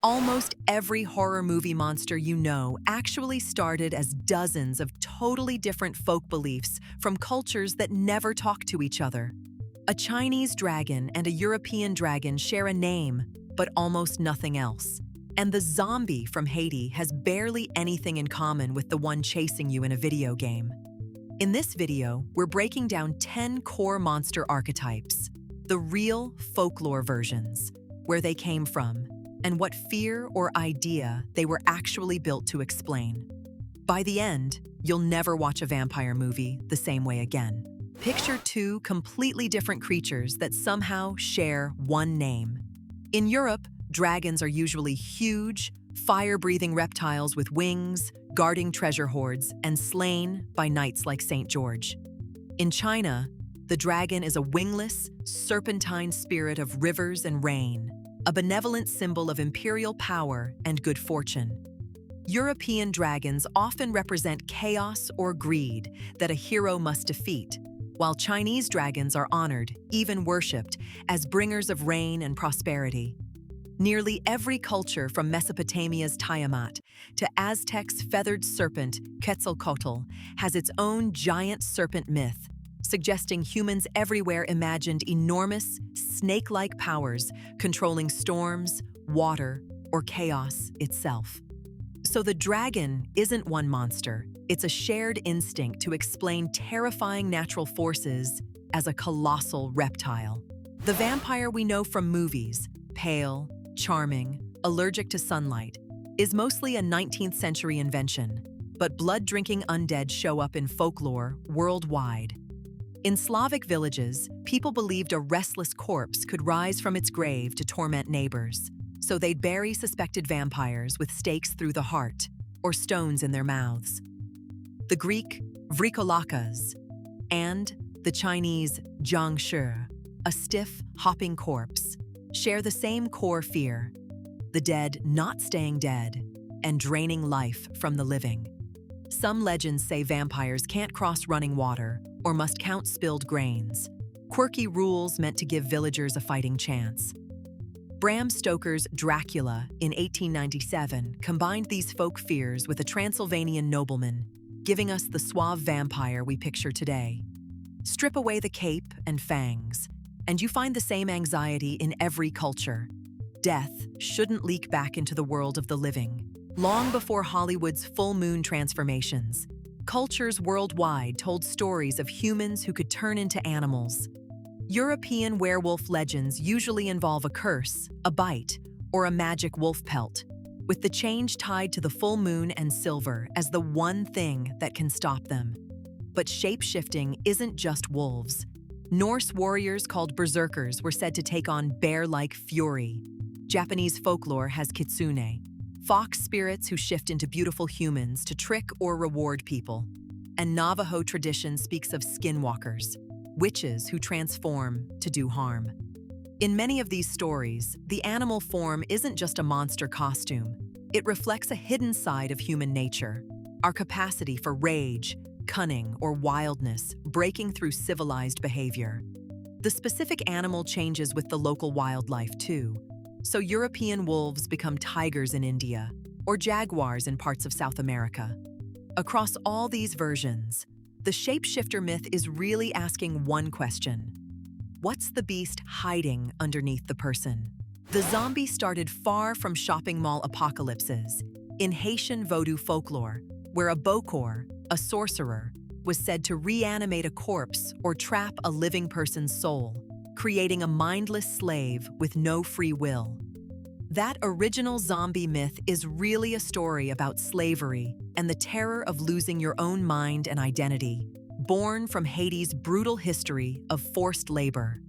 Almost every horror movie monster you know actually started as dozens of totally different folk beliefs from cultures that never talk to each other. A Chinese dragon and a European dragon share a name, but almost nothing else. And the zombie from Haiti has barely anything in common with the one chasing you in a video game. In this video, we're breaking down 10 core monster archetypes, the real folklore versions, where they came from, and what fear or idea they were actually built to explain. By the end, you'll never watch a vampire movie the same way again. Picture two completely different creatures that somehow share one name. In Europe, dragons are usually huge, fire-breathing reptiles with wings, guarding treasure hoards, and slain by knights like St. George. In China, the dragon is a wingless, serpentine spirit of rivers and rain, a benevolent symbol of imperial power and good fortune. European dragons often represent chaos or greed that a hero must defeat, while Chinese dragons are honored, even worshipped, as bringers of rain and prosperity. Nearly every culture from Mesopotamia's Tiamat to Aztecs' feathered serpent Quetzalcoatl has its own giant serpent myth, suggesting humans everywhere imagined enormous, snake-like powers controlling storms, water, or chaos itself. So the dragon isn't one monster, it's a shared instinct to explain terrifying natural forces as a colossal reptile. The vampire we know from movies, pale, charming, allergic to sunlight, is mostly a 19th century invention, but blood-drinking undead show up in folklore worldwide. In Slavic villages, people believed a restless corpse could rise from its grave to torment neighbors, so they'd bury suspected vampires with stakes through the heart or stones in their mouths. The Greek vrikolakas and the Chinese jiangshi, a stiff, hopping corpse, share the same core fear: the dead not staying dead and draining life from the living. Some legends say vampires can't cross running water or must count spilled grains, quirky rules meant to give villagers a fighting chance. Bram Stoker's Dracula in 1897 combined these folk fears with a Transylvanian nobleman, giving us the suave vampire we picture today. Strip away the cape and fangs, and you find the same anxiety in every culture. Death shouldn't leak back into the world of the living. Long before Hollywood's full moon transformations, cultures worldwide told stories of humans who could turn into animals. European werewolf legends usually involve a curse, a bite, or a magic wolf pelt, with the change tied to the full moon and silver as the one thing that can stop them. But shape-shifting isn't just wolves. Norse warriors called berserkers were said to take on bear-like fury. Japanese folklore has kitsune, fox spirits who shift into beautiful humans to trick or reward people. And Navajo tradition speaks of skinwalkers, witches who transform to do harm. In many of these stories, the animal form isn't just a monster costume. It reflects a hidden side of human nature, our capacity for rage, cunning, or wildness breaking through civilized behavior. The specific animal changes with the local wildlife too. So European wolves become tigers in India, or jaguars in parts of South America. Across all these versions, the shapeshifter myth is really asking one question: what's the beast hiding underneath the person? The zombie started far from shopping mall apocalypses, in Haitian Vodou folklore, where a bokor, a sorcerer, was said to reanimate a corpse or trap a living person's soul, creating a mindless slave with no free will. That original zombie myth is really a story about slavery and the terror of losing your own mind and identity, born from Haiti's brutal history of forced labor.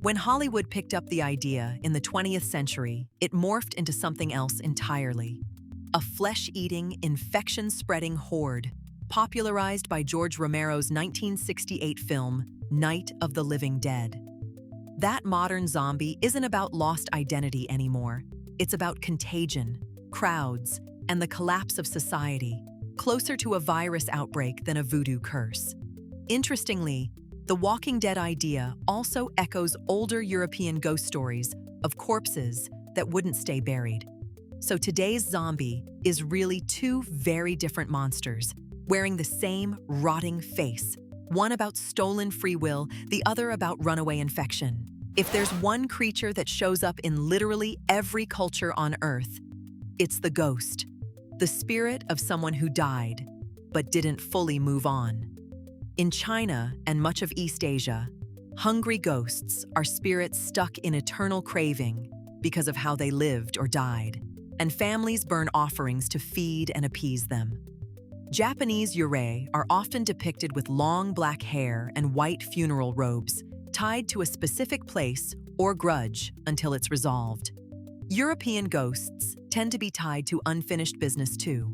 When Hollywood picked up the idea in the 20th century, it morphed into something else entirely: a flesh-eating, infection-spreading horde, popularized by George Romero's 1968 film, Night of the Living Dead. That modern zombie isn't about lost identity anymore. It's about contagion, crowds, and the collapse of society, closer to a virus outbreak than a voodoo curse. Interestingly, the Walking Dead idea also echoes older European ghost stories of corpses that wouldn't stay buried. So today's zombie is really two very different monsters, wearing the same rotting face, one about stolen free will, the other about runaway infection. If there's one creature that shows up in literally every culture on Earth, it's the ghost, the spirit of someone who died, but didn't fully move on. In China and much of East Asia, hungry ghosts are spirits stuck in eternal craving because of how they lived or died, and families burn offerings to feed and appease them. Japanese yurei are often depicted with long black hair and white funeral robes, tied to a specific place or grudge until it's resolved. European ghosts tend to be tied to unfinished business too,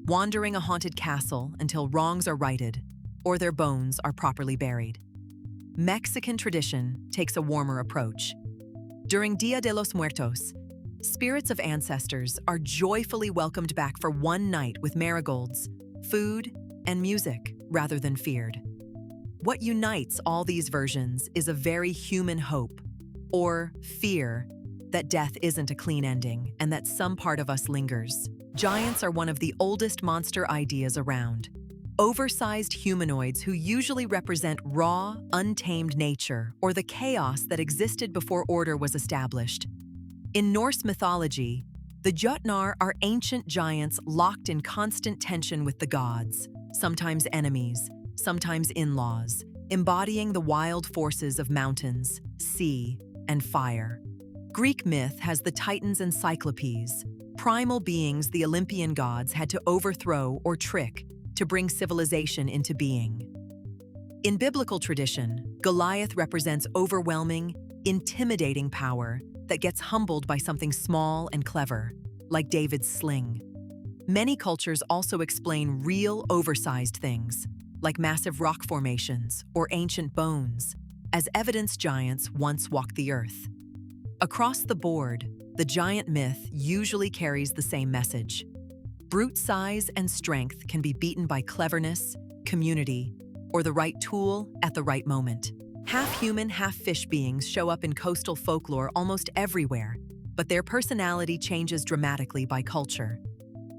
wandering a haunted castle until wrongs are righted or their bones are properly buried. Mexican tradition takes a warmer approach. During Dia de los Muertos, spirits of ancestors are joyfully welcomed back for one night with marigolds, food, and music rather than feared. What unites all these versions is a very human hope, or fear, that death isn't a clean ending and that some part of us lingers. Giants are one of the oldest monster ideas around. Oversized humanoids who usually represent raw, untamed nature or the chaos that existed before order was established. In Norse mythology, the Jötnar are ancient giants locked in constant tension with the gods, sometimes enemies, sometimes in-laws, embodying the wild forces of mountains, sea, and fire. Greek myth has the Titans and Cyclopes, primal beings the Olympian gods had to overthrow or trick to bring civilization into being. In biblical tradition, Goliath represents overwhelming, intimidating power that gets humbled by something small and clever, like David's sling. Many cultures also explain real, oversized things, like massive rock formations or ancient bones, as evidence giants once walked the earth. Across the board, the giant myth usually carries the same message. Brute size and strength can be beaten by cleverness, community, or the right tool at the right moment. Half-human, half-fish beings show up in coastal folklore almost everywhere, but their personality changes dramatically by culture.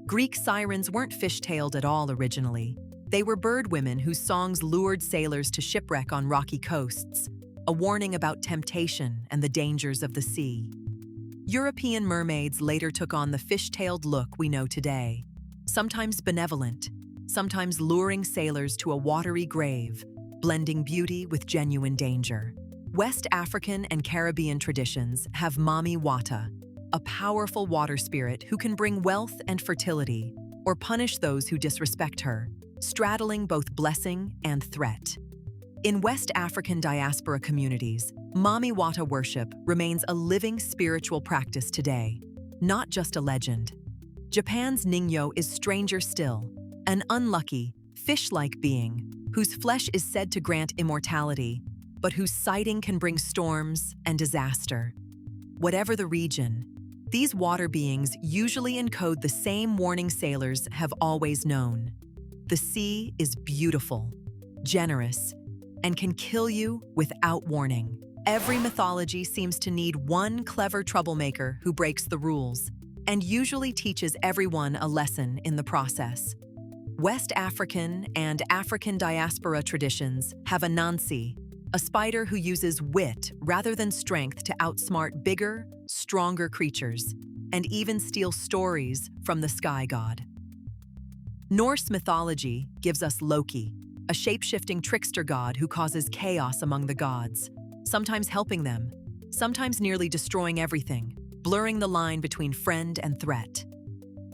Greek sirens weren't fish-tailed at all originally. They were bird women whose songs lured sailors to shipwreck on rocky coasts, a warning about temptation and the dangers of the sea. European mermaids later took on the fish-tailed look we know today, sometimes benevolent, sometimes luring sailors to a watery grave, blending beauty with genuine danger. West African and Caribbean traditions have Mami Wata, a powerful water spirit who can bring wealth and fertility, or punish those who disrespect her, straddling both blessing and threat. In West African diaspora communities, Mami Wata worship remains a living spiritual practice today, not just a legend. Japan's Ningyo is stranger still, an unlucky, fish-like being whose flesh is said to grant immortality, but whose sighting can bring storms and disaster. Whatever the region, these water beings usually encode the same warning sailors have always known. The sea is beautiful, generous, and can kill you without warning. Every mythology seems to need one clever troublemaker who breaks the rules, and usually teaches everyone a lesson in the process. West African and African diaspora traditions have Anansi, a spider who uses wit rather than strength to outsmart bigger, stronger creatures, and even steal stories from the sky god. Norse mythology gives us Loki, a shape-shifting trickster god who causes chaos among the gods, sometimes helping them, sometimes nearly destroying everything, blurring the line between friend and threat.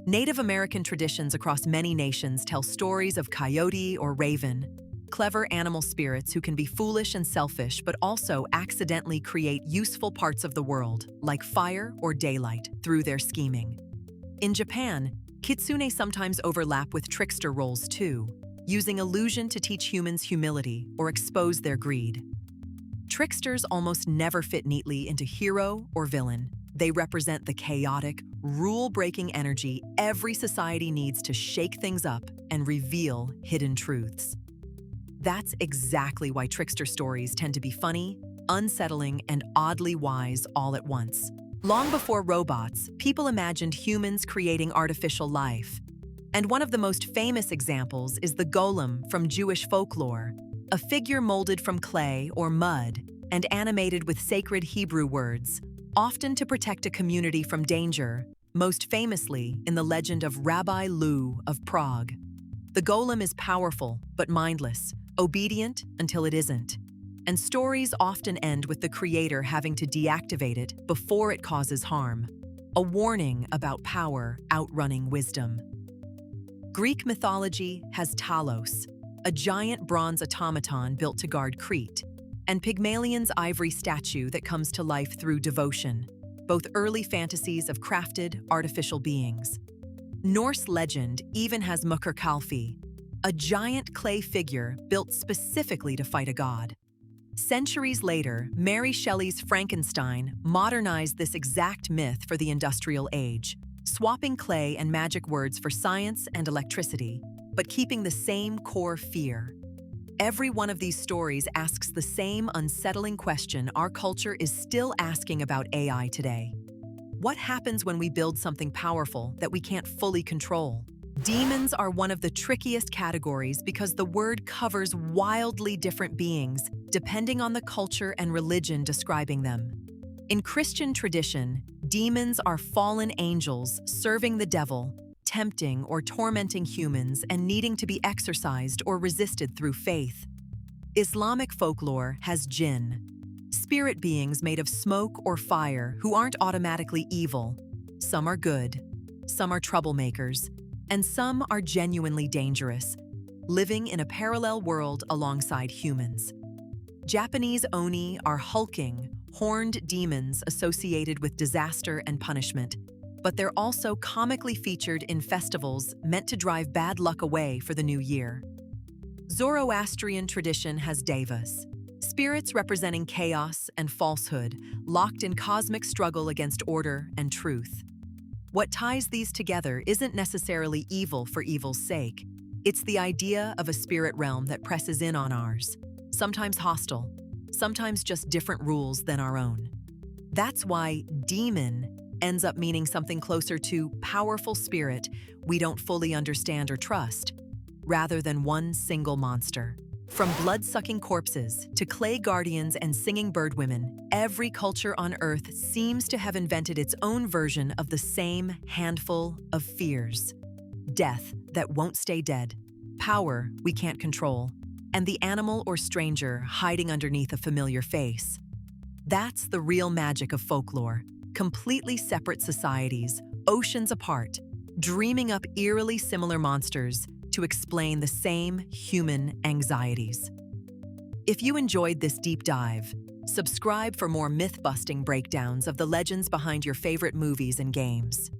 Native American traditions across many nations tell stories of coyote or raven, clever animal spirits who can be foolish and selfish but also accidentally create useful parts of the world, like fire or daylight, through their scheming. In Japan, kitsune sometimes overlap with trickster roles too, using illusion to teach humans humility or expose their greed. Tricksters almost never fit neatly into hero or villain. They represent the chaotic, rule-breaking energy every society needs to shake things up and reveal hidden truths. That's exactly why trickster stories tend to be funny, unsettling, and oddly wise all at once. Long before robots, people imagined humans creating artificial life. And one of the most famous examples is the golem from Jewish folklore, a figure molded from clay or mud and animated with sacred Hebrew words, often to protect a community from danger, most famously in the legend of Rabbi Lou of Prague. The golem is powerful but mindless, obedient until it isn't. And stories often end with the creator having to deactivate it before it causes harm, a warning about power outrunning wisdom. Greek mythology has Talos, a giant bronze automaton built to guard Crete, and Pygmalion's ivory statue that comes to life through devotion, both early fantasies of crafted, artificial beings. Norse legend even has Mukurkalfi, a giant clay figure built specifically to fight a god. Centuries later, Mary Shelley's Frankenstein modernized this exact myth for the industrial age, swapping clay and magic words for science and electricity, but keeping the same core fear. Every one of these stories asks the same unsettling question our culture is still asking about AI today. What happens when we build something powerful that we can't fully control? Demons are one of the trickiest categories because the word covers wildly different beings, depending on the culture and religion describing them. In Christian tradition, demons are fallen angels serving the devil, tempting or tormenting humans and needing to be exorcised or resisted through faith. Islamic folklore has jinn, spirit beings made of smoke or fire who aren't automatically evil. Some are good, some are troublemakers, and some are genuinely dangerous, living in a parallel world alongside humans. Japanese oni are hulking, horned demons associated with disaster and punishment, but they're also comically featured in festivals meant to drive bad luck away for the new year. Zoroastrian tradition has devas, spirits representing chaos and falsehood, locked in cosmic struggle against order and truth. What ties these together isn't necessarily evil for evil's sake. It's the idea of a spirit realm that presses in on ours, sometimes hostile, sometimes just different rules than our own. That's why demon ends up meaning something closer to powerful spirit we don't fully understand or trust, rather than one single monster. From blood-sucking corpses to clay guardians and singing bird women, every culture on Earth seems to have invented its own version of the same handful of fears. Death that won't stay dead, power we can't control, and the animal or stranger hiding underneath a familiar face. That's the real magic of folklore. Completely separate societies, oceans apart, dreaming up eerily similar monsters to explain the same human anxieties. If you enjoyed this deep dive, subscribe for more myth-busting breakdowns of the legends behind your favorite movies and games.